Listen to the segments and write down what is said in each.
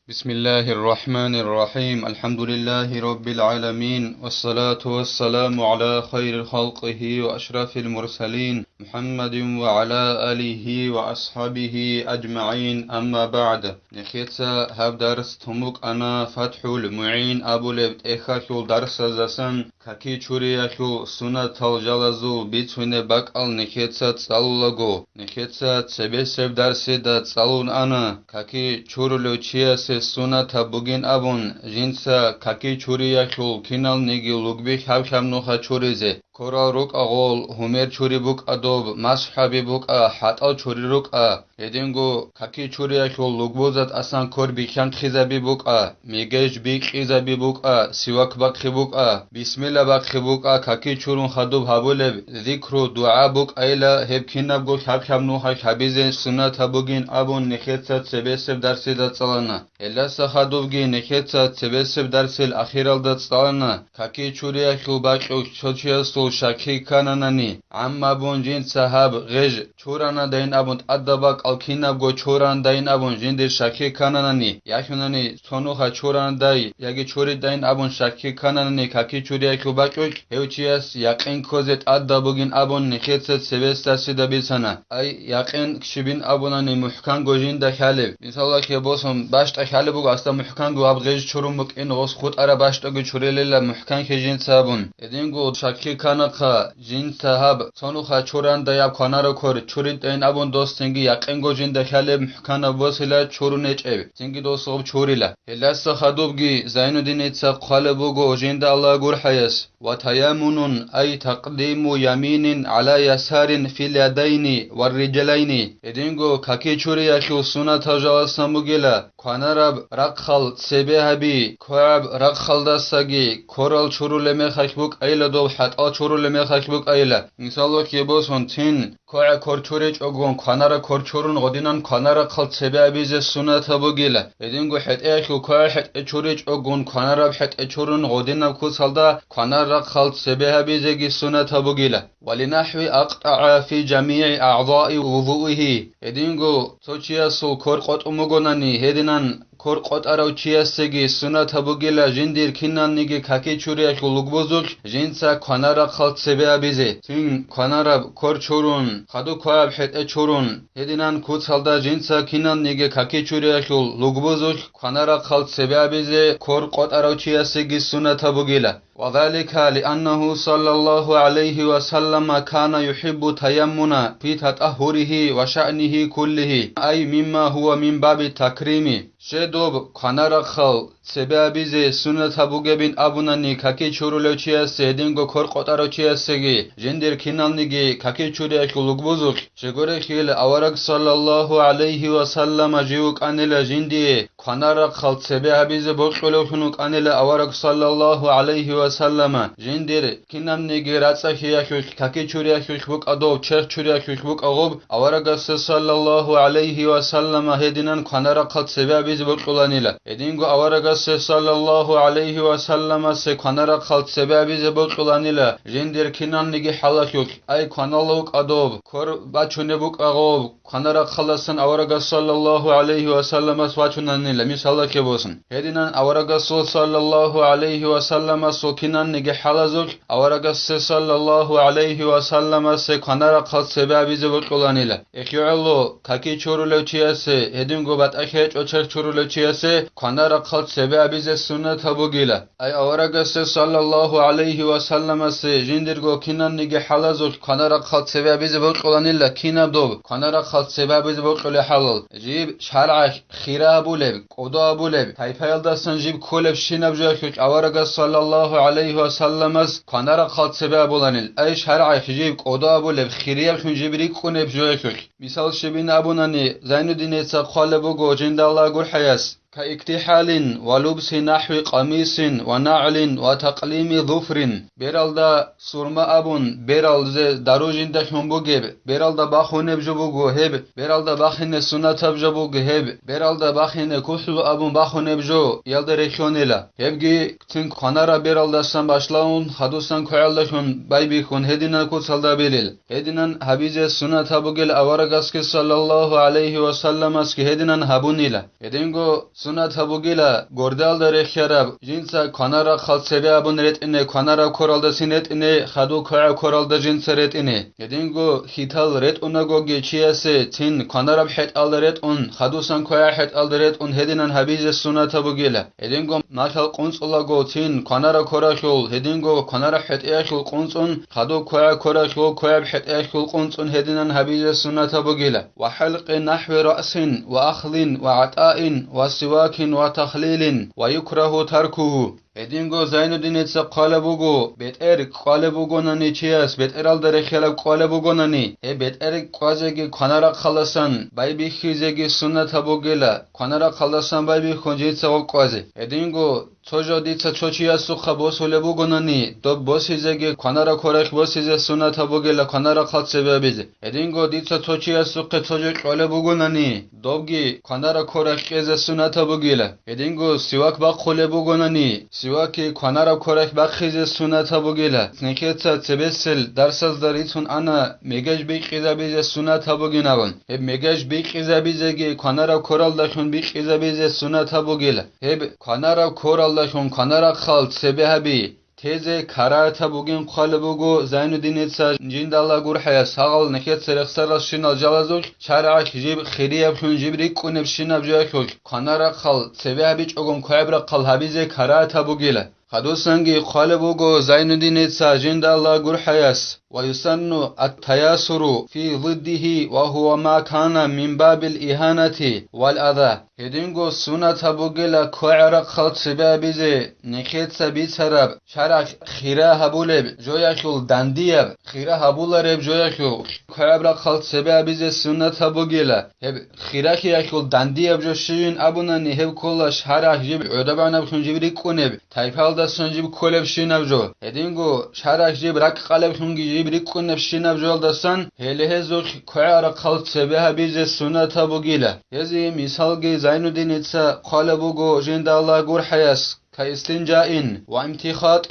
بسم الله الرحمن الرحيم الحمد لله رب العالمين والصلاة والسلام على خير خلقه وأشرف المرسلين محمد وعلى آله وأصحابه أجمعين أما بعد نخيتسا هاب درس تموك أنا فتح المعين أبو لبت إخاكو درس زسن كاكي چورياكو سنة الجلزو بيتوين بقال نخيتسا تسالولغو نخيتسا تسبسب درسي دا تسالون أنا كاكي چورلو چياس سنة بوگين أبون جنسا كاكي چورياكو كينال نيجي لوگبي خب نوخا چوريزي كورا روك أغول همير چوري بوك أدوب مصحابي بوك حتى چوري روك يدينغو كاكي چورياكو لوگبوزت أسان كور بيخان خيزابي بوك ميگيج بيك خيزابي بوك سواك بقخي بوك بسم الله بقخي بوك كاكي چورون خدوب هبولب ذكرو دعا بوك أيلا هب كيناب گو خب نوخا خبيزي سنة بوگين أبون نخيتسا تسبسب درسي دا تسالنا إلا سخدوبگي نخيتسا تسبسب درسي الأخيرال دا تسالنا كاكي چورياكو باقو چوچياسو شاكي كاناناني عما بون جين صحاب غج چورانا دين ابون ادباك الكينا گو چوران دين ابون جين دير شاكي كاناناني ياكوناني سونوخا چوران داي ياگي چوري دين ابون شاكي كاناناني كاكي چورياكو باقو هيوچياس يقين كوزت ادبوگين ابون نخيتسا سبستاسي دا بيسانا اي يقين كشبين ابوناني محكان گو جين دا خالب مثلا كي بوسم باشت خالبو استا محكان گو اب غج چورون مك ان غوس خود ارا باشت گو چوريللا محكان كي جين صابون ادينگو شاكي كانخا جين صاحب صنوخا چوران داياب خانارو كور چوريت این ابون دوست تنگي يقينگو جين دخاله محكانا وصله چورون اچيب تنگي دوست غب چوريلا هلاس خدوبگي زين الدين اتسا قالبوگو جين دا الله گور حيس وتيامن اي تقديم يمين على يسار في اليدين والرجلين ادينگو كاكي چوري يخو سنة تجاوز سموگيلا خانارب رقخل سبيهبي كواب رقخل دستگي كورال چورولمه خخبوك ايلا دو حتى چورولمه خخبوك ايلا مثلا كي بوسون تين كوع كورچوريچ اوگون خانارا كورچورون غدينان خانارا خل سبيهبيز سنة تبوگيلا ادينگو حتى اخو كوع حتى چوريچ اوگون خانارا حتى چورون غدينا كوسالدا خانارا خل سبيهبيزگي سنة تبوگيلا ولنحو اقطع في جميع اعضاء وضوئه ادينگو توچياسو كور قط امگوناني هدينان كور قط اراو چياسگي سنة تبوگيلا جندير كينان نيگي كاكي چورياك لوگبوزوك جنسا خانارا خل سبيهبيزي تين خانارا كور چورون خدو کواب حت چورون هدينان كوتسالدا جنسا كينان نيگي كاكي چورياك لوگبوزوك خانارا خل سبيهبيزي كور قط اراو چياسگي سنة تبوگيلا وذلك لأنه صلى الله عليه وسلم كان يحب تيمنا في تطهره وشأنه كله أي مما هو من باب التكريم شدوب خانارا خل سبيهبيزي سنة تبوگبين أبوناني كاكي چورولو چياس ادينگو كور قطارو چياسگي جندر كينالنيگي كاكي چورياك لوگبوزوك شگوره خيل أورق صلى الله عليه وسلم جيوك أنيلا جندي خانارا خل سبيهبيزي بوخلو خنوك أنيلا أورق صلى الله عليه وسلم جندر كينالنيگي راتسا خياك كاكي چورياك بوك أدوب چرخ چورياك بوك أغوب أورق صلى الله عليه وسلم هدينان خانارا خل سبيهبيزي بوخلانيلا ادينگو أورق صلى الله عليه وسلم سه خانارا خلط سببي زبوقلانيلا جندر كينان نيگي حلاكوك اي خانالوك ادوب كور باچونبوك اغوب خانارا خلصن اورغا صلى الله عليه وسلم سواچونانيلا مثالا كبوسن هدينان اورغا صلى الله عليه وسلم سو كينان نيگي حلازوك اورغا صلى الله عليه وسلم سه خانارا خلط سببي زبوقلانيلا اخيالو كاكي چورولو چياسه هدينگو بات اخيچ اوچر چورولو چياسه خانارا خلط سببيز سنة تبوگيلا اي اورغس صلى الله عليه وسلم سي جندرگو كينان نيگي حلازو خانارا خلط سببيز بوقلانيلا كينا دوب خانارا خلط سببيز بوقل حلال جيب شرع خيرابولب قدابولب تايفايلداسن جيب كولب شيناب جاكوك اورغس صلى الله عليه وسلم خانارا خلط سببولانيل اي شرع جيب قدابولب خيرياب جيبري كونب جاكوك مثال شبين ابوناني زين الدين اتساقالبوگو جند الله گور حياس كاكتحال ولبس نحو قميص ونعل وتقليم ظفر برالدا سرما ابون برالز داروجين دخون بوگب برالدا باخونه بجبوگو هب برالدا باخine سنت بجبوگ هب برالدا باخine كحل ابون باخونه بجو يلد رخونيلا هبگي تن خانارا برالداسن başlaun hadusan koyaldakun baybikun hedinen kutsalda belil hedinen habize سنت بوگل اوارا avaragaski sallallahu aleyhi ve sellem aski hedinan habunila. Edingo sunat habugila gordal da rekharab jinsa kanara khalsebe abun retine kanara koralda sinetine khadu kaya koralda jinsa retine. Edingo hital ret unago geçiyase tin kanara het alret un khadusan kaya het alret un hedinan habize sunat habugila. Edingo matal quntsulago tin kanara korashul hedingo kanara het eashul qunsun khadu kaya korashul kaya het eashul qunsun hedinan habize sunat habugila. Wa halq nahwi ra'sin wa akhlin wa ata'in wa siwakin wa takhlilin wa yukrahu tarkuhu. Edingo Zainuddin etsa qalabugo beter qalabugo nani chias beteral dare khala qalabugo nani e beter qazegi kanara khalasan baybi khizegi sunnat habogela kanara khalasan baybi khonjitsa qaze edingo Çojo ditsa çoçiyasu khabosole bugonani dob bosizegi kanara korek bosize sunat habogela kanara khat sebebize edingo ditsa çoçiyasu qe çojo qole bugonani dobgi kanara korek qeze sunat habogela edingo siwak ba khole bugonani siwaki kanara korek ba khize sunat habogela neketsa tsebesel darsaz daritun ana megaj bi qizabize sunat haboginavon heb megaj bi qizabizegi kanara koral dashun bi qizabize sunat habogela heb kanara koral Allah'ın kanara khalt sebebi teze karata bugün qalbugo Zainuddin etsa jindalla gurhaya sağal neket serexsara shinal jalazuk charaq jib khiriyab shun jibrik kuneb shinab jakok kanara khal sebebi çogun koybra qal habize karata bugila Hadosangi qalbugo Zainuddin etsa jindalla gurhayas ويسن التياسر في ضده وهو ما كان من باب الإهانة والأذى هدينغو سنة بوغلا كوعرق خلط سبابيزي نكيت سبيت سرب شرق خيرا هبولب جوياكول دانديب خيرا هبولارب جوياكول كوعرق خلط سبابيزي سنة بوغلا هب خيرا كياكول دانديب جوشيين أبوناني هب كولا شرق جيب عدبانا بخون جيبري كونب تايفال دا سنجيب كولب شينب جو هدينغو شرق جيب رق قلب خونگي Brikuneb shinab joldasan helehezok koyara khalt sebeha bize sunata bugila yezi misalgi Zainuddin etsa qalabugo jindalla gurhayas كاستنجاء وامتخاط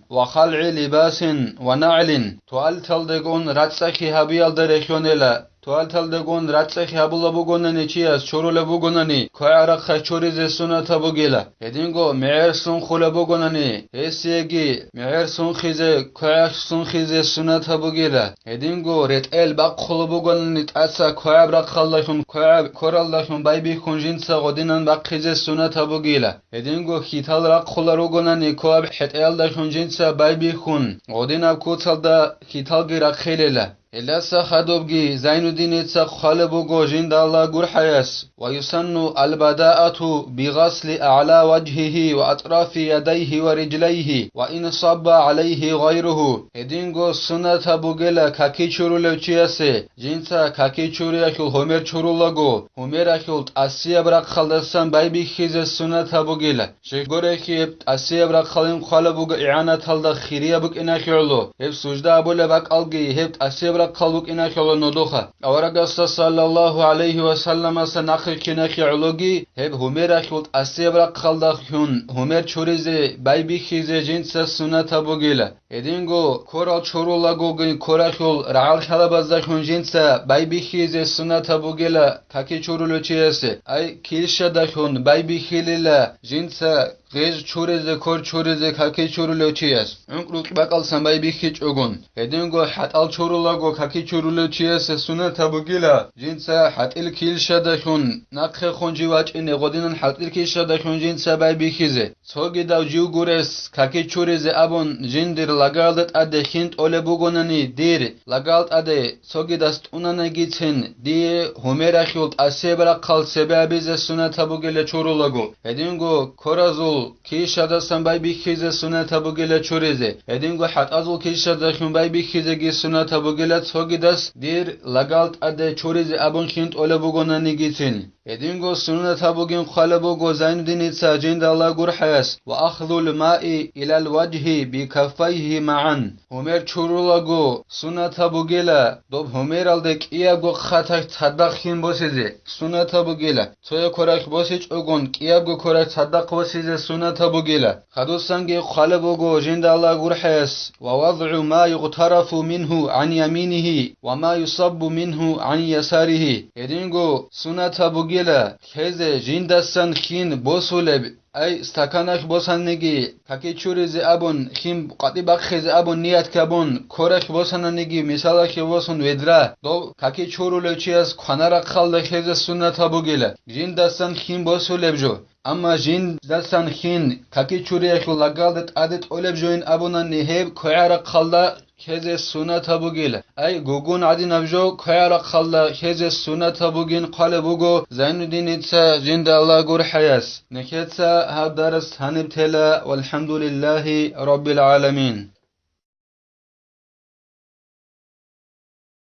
وخلع لباس ونعل توالتلدگون راتسخي هبيال درخونلا توالتلدگون راتسخي هبولا بوگونني چياس چورول بوگونني كويارا خچوريز سنتا بوگيلا هدينگو معير سون خولا بوگونني هسيگي معير سون خيزه كوياش سون خيزه سنتا بوگيلا هدينگو رتل باقخول بوگونني تاسا كويابرا خاللاشون كوياب كوراللاشون بايبي خونجينسا غودينن باقخيزه سنتا بوگيلا هدينگو خيتال خولروگونني كواب حتال داشون جنسا بايبي خون غودينا كوتالدا خيتالگي رخيللا إلاسا خدوبگي زينودين اتسا خالبوغو جندالله گرحيس ويسن البداءة بغسل أعلى وجهه وأطراف يديه ورجليه وإن صب عليه غيره هدينغو سنة بوغلا كاكي چورولو چياسي جنسا كاكي چورياكل همير چورولغو همير اكل تأسيا برق خلدسان بايبي خيز سنة بوغلا شكوريكي تأسيا برق خلين خالبوغ إعانة تلدا خيريا بوك إناكيولو هب سجدا أبولا باك ألغي هب تأسيا qalbuk inakolo nodoha awaragasta sallallahu aleyhi ve sellem asa nakhi kinaki ulugi heb humera khult asebra qalda khun humer chorize baybi khize jinsa sunata bogila edingo koral chorulago gin korashul raal khalabazda khun jinsa baybi khize sunata bogila kaki chorulo chiyase ay kilshada khun baybi khilila jinsa Gez chorize kor chorize kaki chorulo chiyas unqruq baqal sambay bikhi chogun edingo hatal chorulago kaki chorulo chiyas sunata bogila jinsa hatil kilshada khun naqhe khunji wachine godinan hatil kilshada khun jinsa bay bikhize sogi dav jiu gures kaki chorize abon jindir lagaldat ade khint ole bugonani dir lagalt ade sogi dast unana gitsen die humera khult asebra qal sebabize sunata bogila chorulago edingo korazul Kishada sambay bikhize sunata bogila chorize edingo hatazul kishada sambay bikhize gi sunata bogila tsogidas dir lagalt ade chorize abon khint ole bugonani gitsin edingo sunnata bugin khalabugo Zainuddin Sajin Allah gurhayas wa akhdhul ma'i ila alwajhi bi kaffayhi ma'an Homer churulago sunnata bugela dob Homer alde qiago khatak tadakhin bosize sunnata bugela toya korak bosich ogon qiago korak tadak bosize sunnata bugela khadusange khalabugo jinda Allah gurhayas wa wad'u ma yuqtarafu minhu an yaminihi wa ma yusabbu minhu an yasarihi edingo sunnata bugela kheze jindasan khin bosuleb ay stakanakh bosanegi kakechurize abon khim qatibak kheze abon niyat kabon korakh bosananegi misalakh boson vedra do kakechurulechias khanara khalda kheze sunnata bugela jindasan khin bosulebjo amma jindasan khin kakechuriakh lagaldet adet olebjoin abonan neheb koyara khalda Keze sunnata bugila ay gugun adi nabjo khayara khalla keze sunnata bugin qale bugo Zainuddin Jinda Allah gur hayas neketsa hadars hanib tela walhamdulillahi rabbil alamin